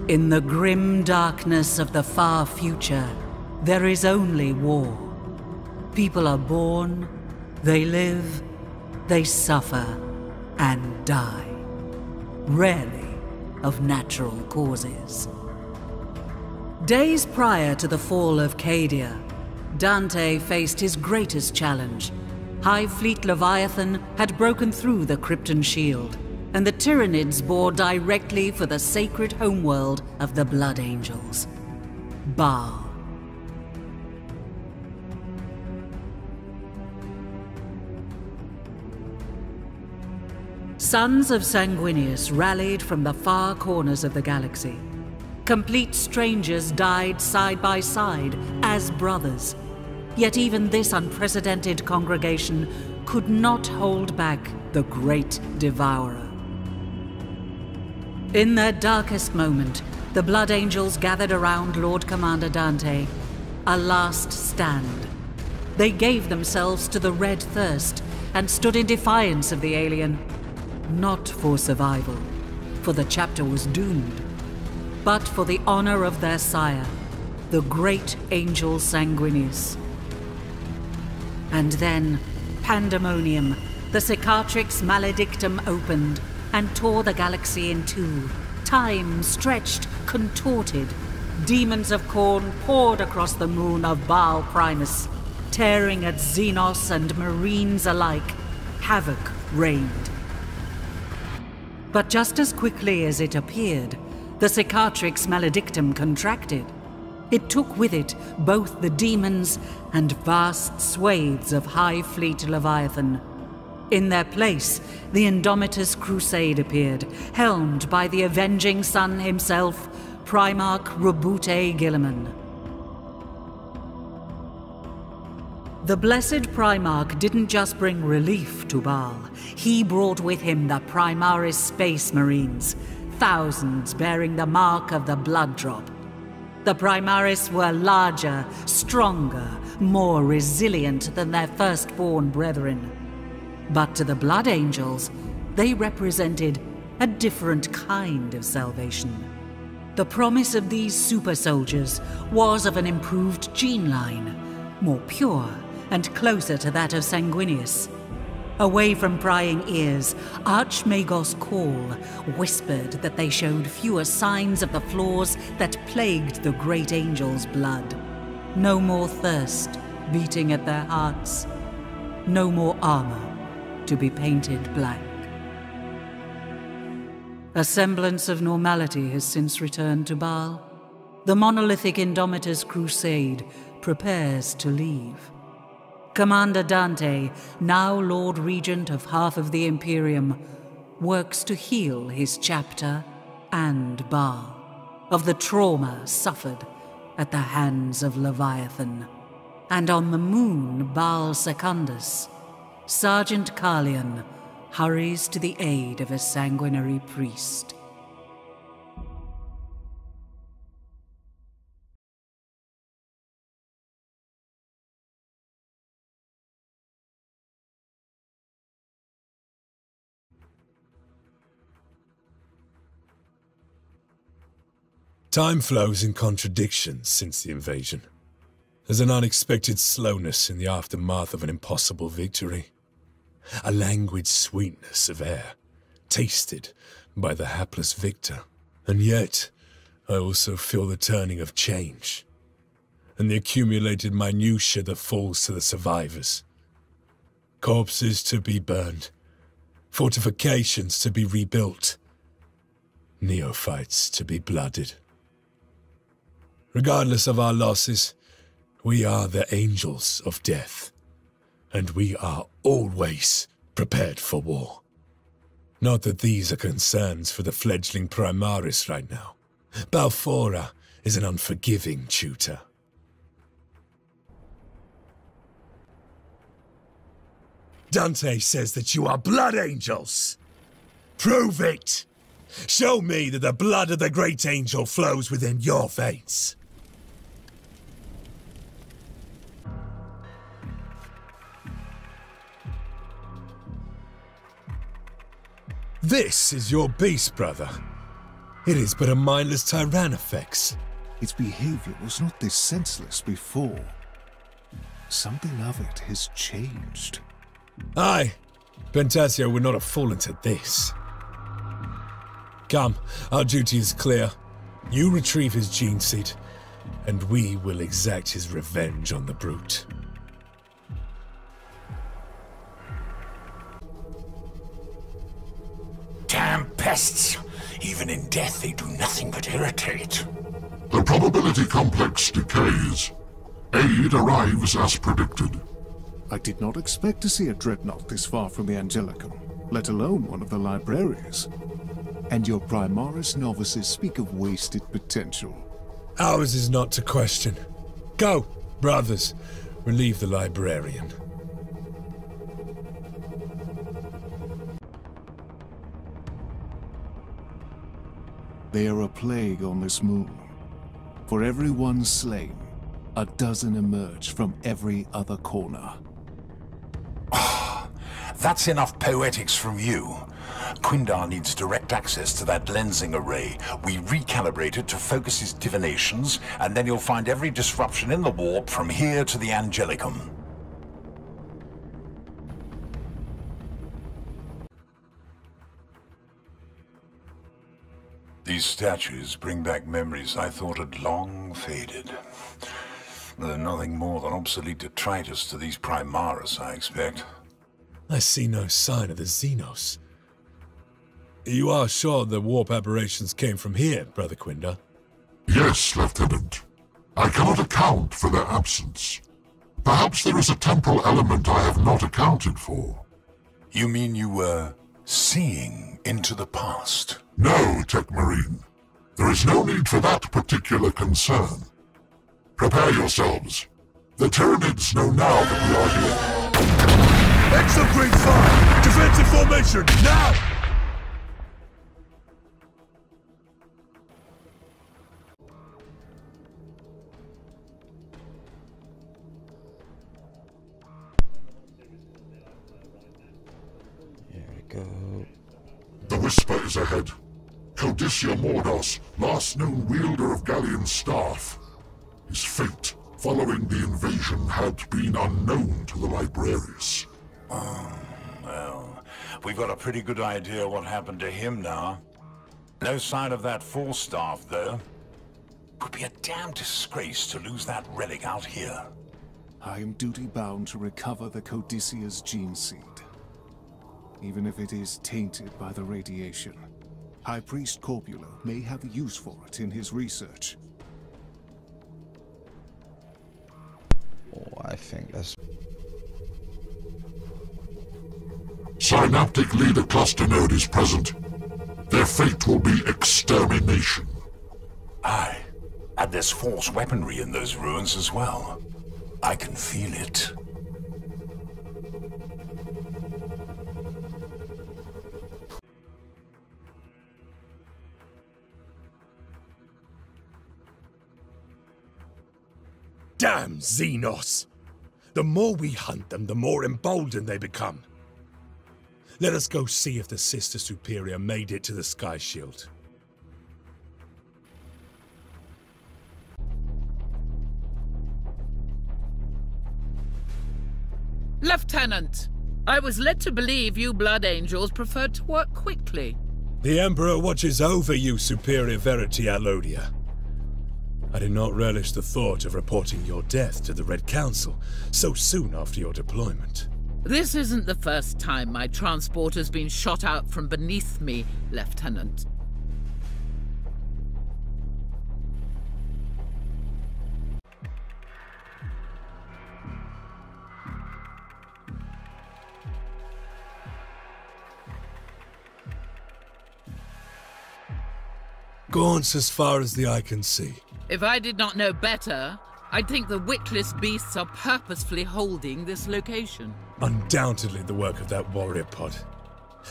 In the grim darkness of the far future, there is only war. People are born, they live, they suffer, and die. Rarely of natural causes. Days prior to the fall of Cadia, Dante faced his greatest challenge. Hive Fleet Leviathan had broken through the Krypton shield, and the Tyranids bore directly for the sacred homeworld of the Blood Angels, Baal. Sons of Sanguinius rallied from the far corners of the galaxy. Complete strangers died side by side as brothers. Yet even this unprecedented congregation could not hold back the Great Devourer. In their darkest moment, the Blood Angels gathered around Lord Commander Dante, a last stand. They gave themselves to the Red Thirst and stood in defiance of the alien. Not for survival, for the chapter was doomed, but for the honor of their sire, the great angel Sanguinius. And then, pandemonium, the Cicatrix Maledictum opened and tore the galaxy in two. Time stretched, contorted. Demons of Khorne poured across the moon of Baal Primus, tearing at Xenos and Marines alike. Havoc reigned. But just as quickly as it appeared, the Cicatrix Maledictum contracted. It took with it both the demons and vast swathes of Hive Fleet Leviathan. In their place, the Indomitus Crusade appeared, helmed by the avenging sun himself, Primarch Robute Guilliman. The blessed Primarch didn't just bring relief to Baal. He brought with him the Primaris Space Marines, thousands bearing the mark of the Blood Drop. The Primaris were larger, stronger, more resilient than their firstborn brethren. But to the Blood Angels, they represented a different kind of salvation. The promise of these super soldiers was of an improved gene line, more pure and closer to that of Sanguinius. Away from prying ears, Archmagos Call whispered that they showed fewer signs of the flaws that plagued the great angel's blood. No more thirst beating at their hearts. No more armor to be painted black. A semblance of normality has since returned to Baal. The monolithic Indomitus Crusade prepares to leave. Commander Dante, now Lord Regent of half of the Imperium, works to heal his chapter and Baal of the trauma suffered at the hands of Leviathan. And on the moon Baal Secundus, Sergeant Carlion hurries to the aid of a sanguinary priest. Time flows in contradictions since the invasion. There's an unexpected slowness in the aftermath of an impossible victory. A languid sweetness of air, tasted by the hapless victor. And yet, I also feel the turning of change, and the accumulated minutiae that falls to the survivors. Corpses to be burned, fortifications to be rebuilt, neophytes to be blooded. Regardless of our losses, we are the angels of death, and we are always prepared for war. Not that these are concerns for the fledgling Primaris right now. Balfora is an unforgiving tutor. Dante says that you are blood angels. Prove it! Show me that the blood of the great angel flows within your veins. This is your beast, brother. It is but a mindless Tyrannofex. Its behavior was not this senseless before. Something of it has changed. Aye, Pentasio would not have fallen to this. Come, our duty is clear. You retrieve his gene seed, and we will exact his revenge on the brute. Damn pests! Even in death they do nothing but irritate. The probability complex decays. Aid arrives as predicted. I did not expect to see a dreadnought this far from the Angelicum, let alone one of the libraries. And your Primaris novices speak of wasted potential. Ours is not to question. Go, brothers. Relieve the librarian. They are a plague on this moon. For every one slain, a dozen emerge from every other corner. That's enough poetics from you. Quindar needs direct access to that lensing array. We recalibrate it to focus his divinations, and then you'll find every disruption in the warp from here to the Angelicum. These statues bring back memories I thought had long faded. They're nothing more than obsolete detritus to these Primaris, I expect. I see no sign of the Xenos. You are sure the warp aberrations came from here, Brother Quindar? Yes, Lieutenant. I cannot account for their absence. Perhaps there is a temporal element I have not accounted for. You mean you were seeing into the past? No, Tech Marine. There is no need for that particular concern. Prepare yourselves. The Tyranids know now that we are here. Excellent green fire! Defensive formation, now! Here we go. The Whisper is ahead. Codicia Mordos, last known wielder of Galleon's staff. His fate, following the invasion, had been unknown to the Librarius. Well, we've got a pretty good idea what happened to him now. No sign of that Falstaff, though. Would be a damn disgrace to lose that relic out here. I am duty-bound to recover the Codicia's gene seed. Even if it is tainted by the radiation, High Priest Corpulo may have use for it in his research. Oh, I think that's... Synaptic Leader Cluster Node is present. Their fate will be extermination. Aye, and there's Force weaponry in those ruins as well. I can feel it. Damn Xenos! The more we hunt them, the more emboldened they become. Let us go see if the Sister Superior made it to the Sky Shield. Lieutenant, I was led to believe you Blood Angels preferred to work quickly. The Emperor watches over you, Superior Verity Alodia. I did not relish the thought of reporting your death to the Red Council so soon after your deployment. This isn't the first time my transport has been shot out from beneath me, Lieutenant. Gaunts as far as the eye can see. If I did not know better, I'd think the wickless beasts are purposefully holding this location. Undoubtedly the work of that warrior pod.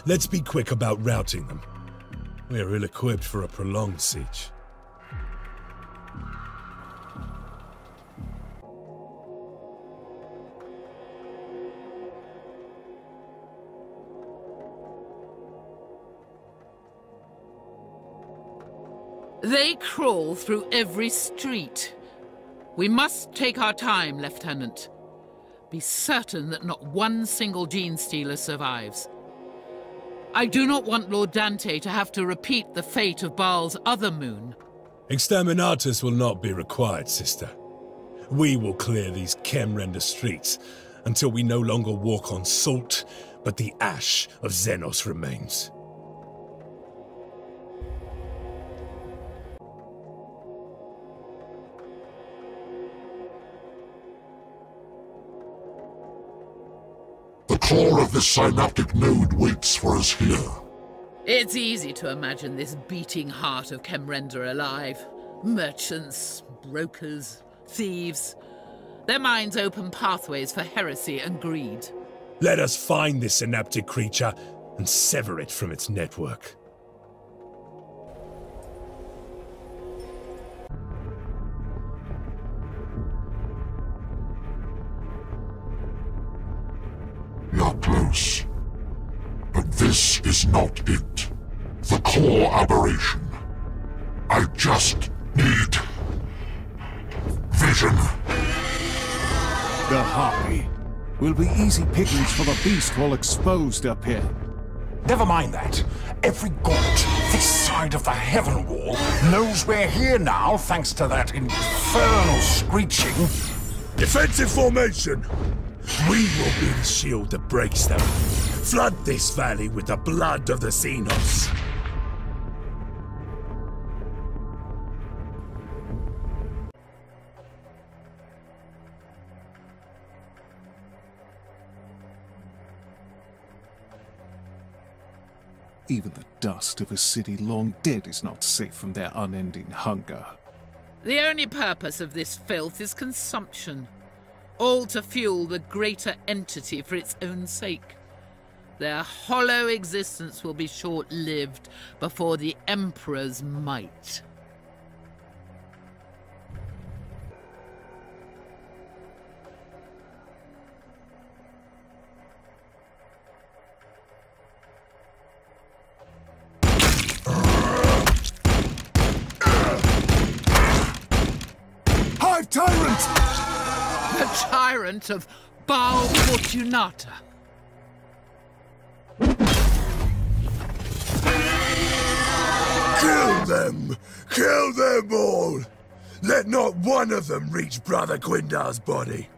Let's be quick about routing them. We are ill-equipped for a prolonged siege. They crawl through every street. We must take our time, Lieutenant. Be certain that not one single gene stealer survives. I do not want Lord Dante to have to repeat the fate of Baal's other moon. Exterminatus will not be required, sister. We will clear these Chem-render streets until we no longer walk on salt, but the ash of Xenos remains. The core of this synaptic node waits for us here. It's easy to imagine this beating heart of Chem-render alive. Merchants, brokers, thieves. Their minds open pathways for heresy and greed. Let us find this synaptic creature and sever it from its network. We are close. But this is not it. The core aberration. I just need vision. The Harpy will be easy pickings for the beast while exposed up here. Never mind that. Every gaunt this side of the heaven wall knows we're here now, thanks to that infernal screeching. Defensive formation! We will be the shield that breaks them. Flood this valley with the blood of the Xenos. Even the dust of a city long dead is not safe from their unending hunger. The only purpose of this filth is consumption. All to fuel the greater entity for its own sake. Their hollow existence will be short-lived before the Emperor's might. Hive Tyrant! The tyrant of Baal Fortunata. Kill them! Kill them all! Let not one of them reach Brother Quindar's body.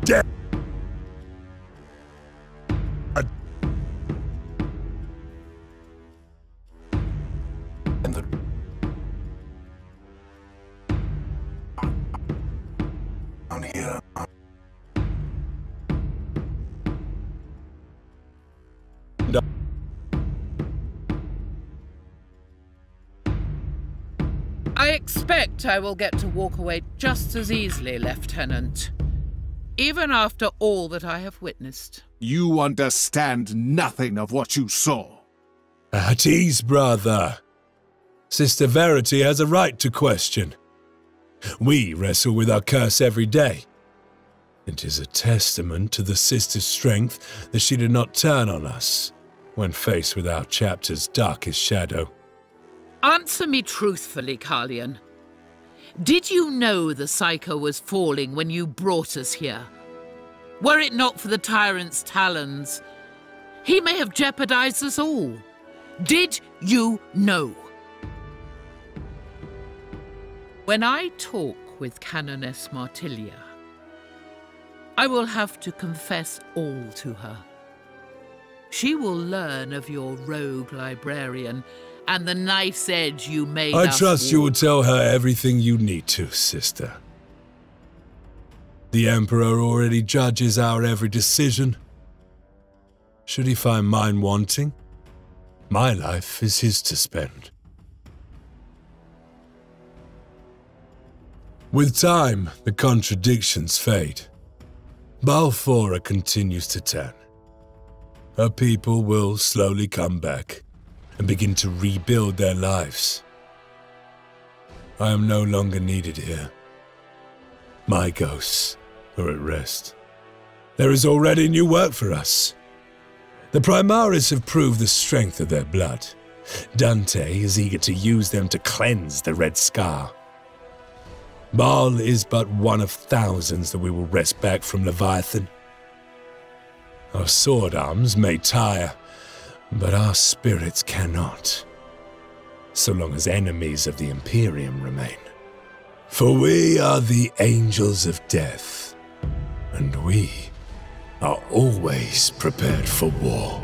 Dead. Down here. I expect I will get to walk away just as easily, Lieutenant. Even after all that I have witnessed. You understand nothing of what you saw. At ease, brother. Sister Verity has a right to question. We wrestle with our curse every day. It is a testament to the sister's strength that she did not turn on us when faced with our chapter's darkest shadow. Answer me truthfully, Carlion. Did you know the Psycho was falling when you brought us here? Were it not for the tyrant's talons, he may have jeopardized us all. Did you know? When I talk with Canoness Martilia, I will have to confess all to her. She will learn of your rogue librarian and the knife's edge you made us I trust you will walk. tell her everything you need to, sister. The Emperor already judges our every decision. Should he find mine wanting, my life is his to spend. With time, the contradictions fade. Balfora continues to turn. Her people will slowly come back and begin to rebuild their lives. I am no longer needed here. My ghosts are at rest. There is already new work for us. The Primaris have proved the strength of their blood. Dante is eager to use them to cleanse the Red Scar. Baal is but one of thousands that we will wrest back from Leviathan. Our sword arms may tire, but our spirits cannot, so long as enemies of the Imperium remain. For we are the angels of death, and we are always prepared for war.